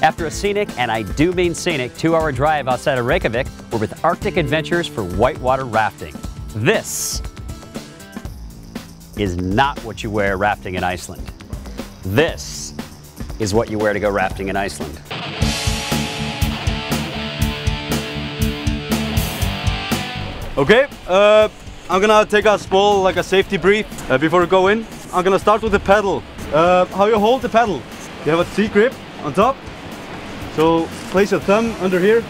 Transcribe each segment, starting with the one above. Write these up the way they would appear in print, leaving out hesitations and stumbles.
After a scenic, and I do mean scenic, 2-hour drive outside of Reykjavik, we're with Arctic Adventures for whitewater rafting. This is not what you wear rafting in Iceland. This is what you wear to go rafting in Iceland. Okay, I'm gonna take a small, like a safety brief before we go in. I'm gonna start with the pedal. How you hold the pedal. You have a C-grip on top. So place your thumb under here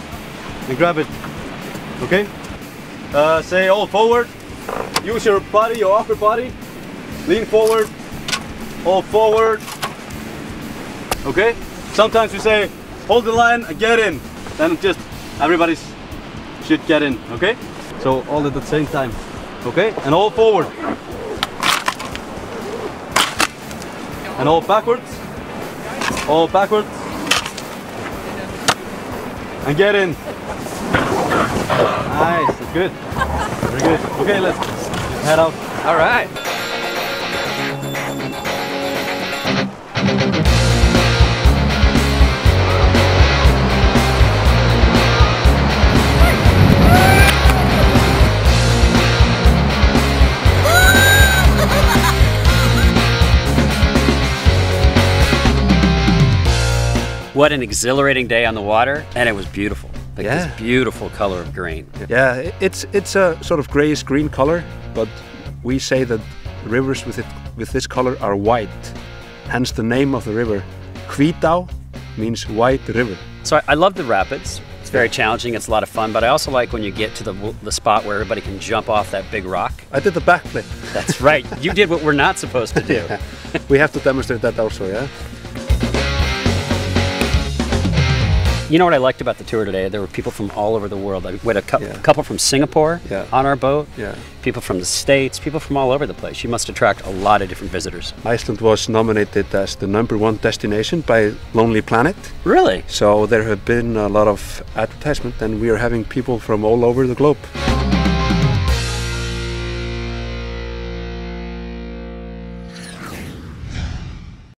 and grab it. Okay? Say all forward. Use your body, your upper body. Lean forward. All forward. Okay? Sometimes we say hold the line and get in. Then just everybody should get in. Okay? So all at the same time. Okay? And all forward. And all backwards. All backwards. And get in. Nice, that's good. Very good. Okay, let's head out. All right. What an exhilarating day on the water, and it was beautiful. Like this beautiful color of green. Yeah, it's a sort of grayish green color, but we say that rivers with this color are white. Hence the name of the river. Hvita means white river. So I love the rapids. It's very challenging, it's a lot of fun, but I also like when you get to the spot where everybody can jump off that big rock. I did the backflip. That's right, you did what we're not supposed to do. Yeah. We have to demonstrate that also, yeah? You know what I liked about the tour today? There were people from all over the world. We had a couple from Singapore on our boat, people from the States, people from all over the place. You must attract a lot of different visitors. Iceland was nominated as the #1 destination by Lonely Planet. Really? So there have been a lot of advertisement and we are having people from all over the globe.